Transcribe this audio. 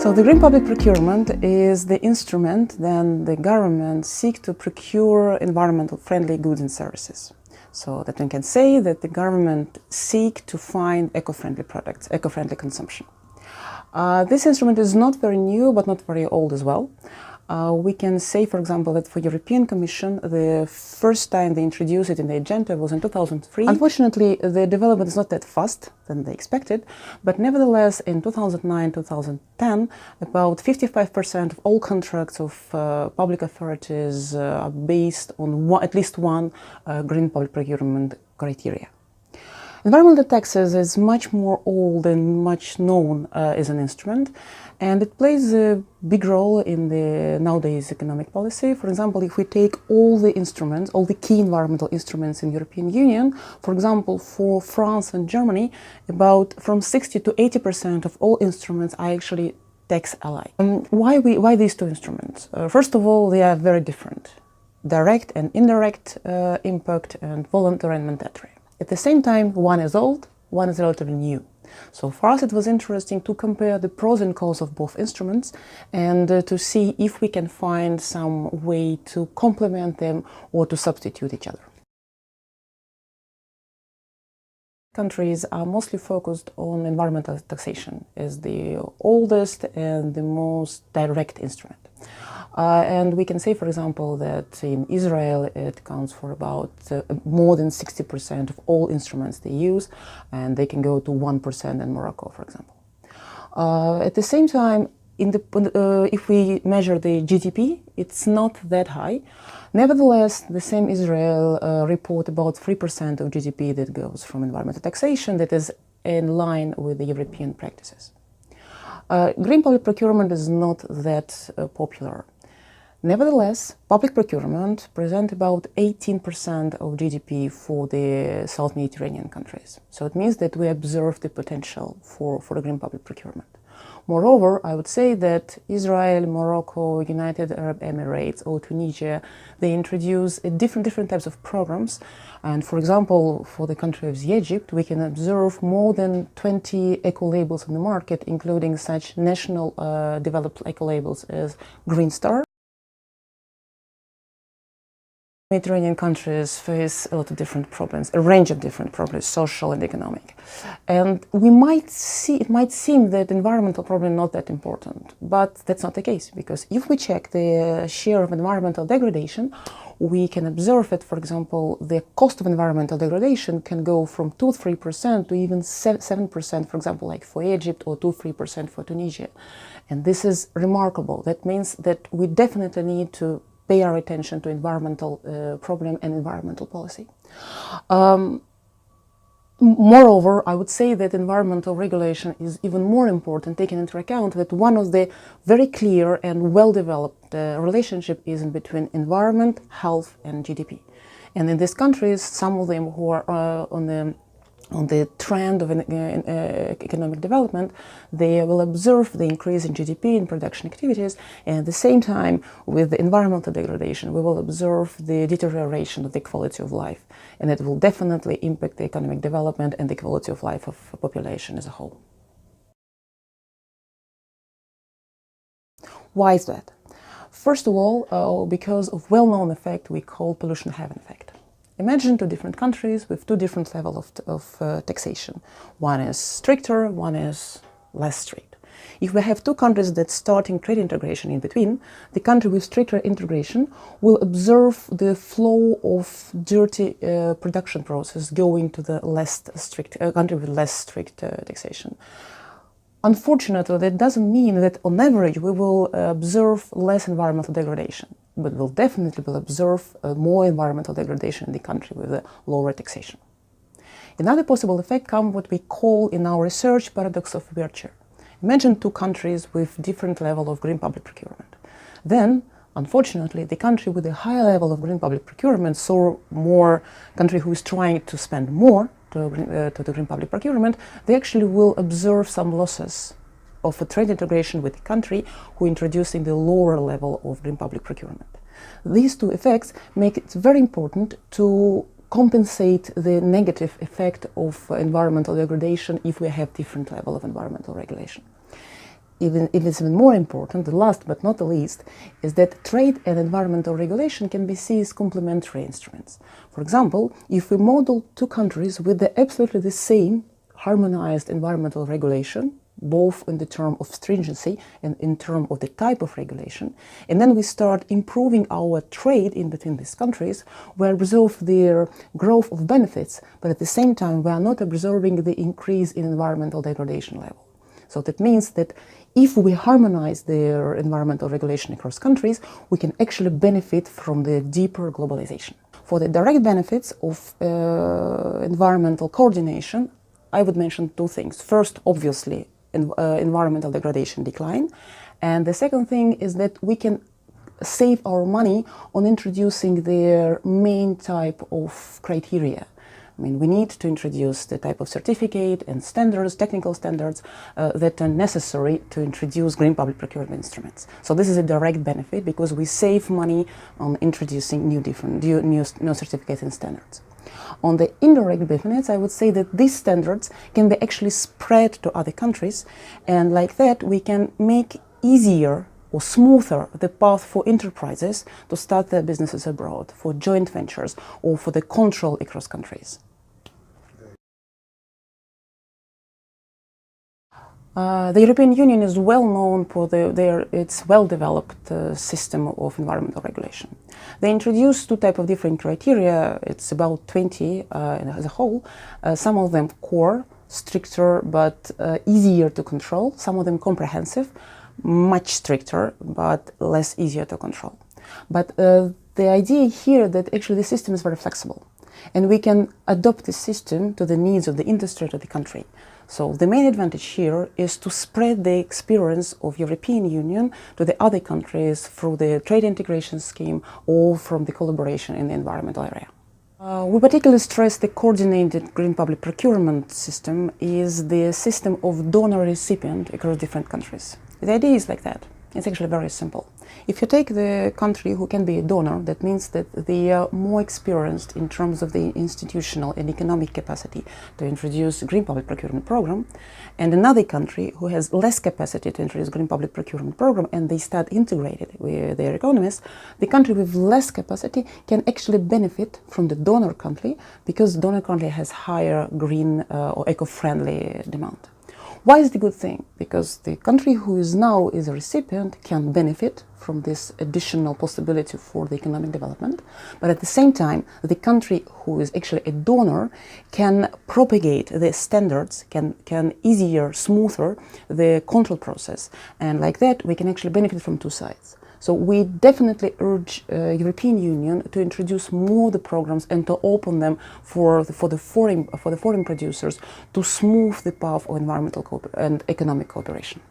So the green public procurement is the instrument that the government seeks to procure environmental friendly goods and services. So that one can say that the government seeks to find eco-friendly products, eco-friendly consumption. This instrument is not very new, but not very old as well. We can say, for example, that for European Commission, the first time they introduced it in the agenda was in 2003. Unfortunately, the development is not that fast than they expected, but nevertheless, in 2009-2010, about 55% of all contracts of public authorities are based on at least one green public procurement criteria. Environmental taxes is much more old and much known as an instrument, and it plays a big role in the nowadays economic policy. For example, if we take all the instruments, all the key environmental instruments in the European Union, for example, for France and Germany, about from 60 to 80% of all instruments are actually tax alike. Why these two instruments? First of all, they are very different: direct and indirect impact, and voluntary and mandatory. At the same time, one is old, one is relatively new. So for us it was interesting to compare the pros and cons of both instruments and to see if we can find some way to complement them or to substitute each other. Countries are mostly focused on environmental taxation as the oldest and the most direct instrument. And we can say, for example, that in Israel it counts for about more than 60% of all instruments they use, and they can go to 1% in Morocco, for example. At the same time, if we measure the GDP, it's not that high. Nevertheless, the same Israel report about 3% of GDP that goes from environmental taxation, that is in line with the European practices. Green public procurement is not that popular. Nevertheless, public procurement presents about 18% of GDP for the South Mediterranean countries. So it means that we observe the potential for green public procurement. Moreover, I would say that Israel, Morocco, United Arab Emirates, or Tunisia, they introduce different types of programs. And for example, for the country of Egypt, we can observe more than 20 eco-labels on the market, including such national developed eco-labels as Green Star. Mediterranean countries face a lot of different problems, a range of different problems, social and economic. And it might seem that environmental problem is not that important, but that's not the case, because if we check the share of environmental degradation, we can observe that, for example, the cost of environmental degradation can go from 2-3% to even 7%, for example, like for Egypt, or 2-3% for Tunisia. And this is remarkable. That means that we definitely need to pay our attention to environmental problem and environmental policy. Moreover, I would say that environmental regulation is even more important, taking into account that one of the very clear and well-developed relationship is in between environment, health, and GDP. And in these countries, some of them who are on the trend of economic development, they will observe the increase in GDP in production activities, and at the same time, with the environmental degradation, we will observe the deterioration of the quality of life, and it will definitely impact the economic development and the quality of life of the population as a whole. Why is that? First of all, because of well-known effect we call pollution heaven effect. Imagine two different countries with two different levels of taxation. One is stricter, one is less strict. If we have two countries that start in trade integration in between, the country with stricter integration will observe the flow of dirty production process going to the less strict country with less strict taxation. Unfortunately, that doesn't mean that on average we will observe less environmental degradation, but we'll definitely observe more environmental degradation in the country with a lower taxation. Another possible effect comes what we call in our research paradox of virtue. Imagine two countries with different level of green public procurement. Then, unfortunately, the country with a higher level of green public procurement, so more country who is trying to spend more to the green public procurement, they actually will observe some losses of a trade integration with the country who introducing the lower level of green public procurement. These two effects make it very important to compensate the negative effect of environmental degradation if we have different level of environmental regulation. even if it's even more important, the last but not the least, is that trade and environmental regulation can be seen as complementary instruments. For example, if we model two countries with absolutely the same harmonized environmental regulation, both in the term of stringency and in terms of the type of regulation, and then we start improving our trade in between these countries, we observe their growth of benefits, but at the same time we are not observing the increase in environmental degradation level. So that means that if we harmonize their environmental regulation across countries, we can actually benefit from the deeper globalization. For the direct benefits of environmental coordination, I would mention two things. First, obviously, environmental degradation decline. And the second thing is that we can save our money on introducing their main type of criteria. I mean, we need to introduce the type of certificate and standards, technical standards that are necessary to introduce green public procurement instruments. So this is a direct benefit because we save money on introducing new certificates and standards. On the indirect benefits, I would say that these standards can be actually spread to other countries, and like that we can make easier or smoother the path for enterprises to start their businesses abroad, for joint ventures, or for the control across countries. The European Union is well known for its well-developed system of environmental regulation. They introduced two types of different criteria. It's about 20 as a whole. Some of them core, stricter but easier to control. Some of them comprehensive, much stricter but less easier to control. But the idea here that actually the system is very flexible, and we can adopt the system to the needs of the industry, to the country. So the main advantage here is to spread the experience of European Union to the other countries through the trade integration scheme or from the collaboration in the environmental area. We particularly stress the coordinated green public procurement system is the system of donor-recipient across different countries. The idea is like that. It's actually very simple. If you take the country who can be a donor, that means that they are more experienced in terms of the institutional and economic capacity to introduce green public procurement program, and another country who has less capacity to introduce green public procurement program and they start integrated with their economies, the country with less capacity can actually benefit from the donor country because donor country has higher green or eco-friendly demand. Why is it a good thing? Because the country who is now a recipient can benefit from this additional possibility for the economic development, but at the same time, the country who is actually a donor can propagate the standards, can easier, smoother the control process, and like that we can actually benefit from two sides. So we definitely urge European Union to introduce more the programs and to open them for the foreign producers to smooth the path of environmental and economic cooperation.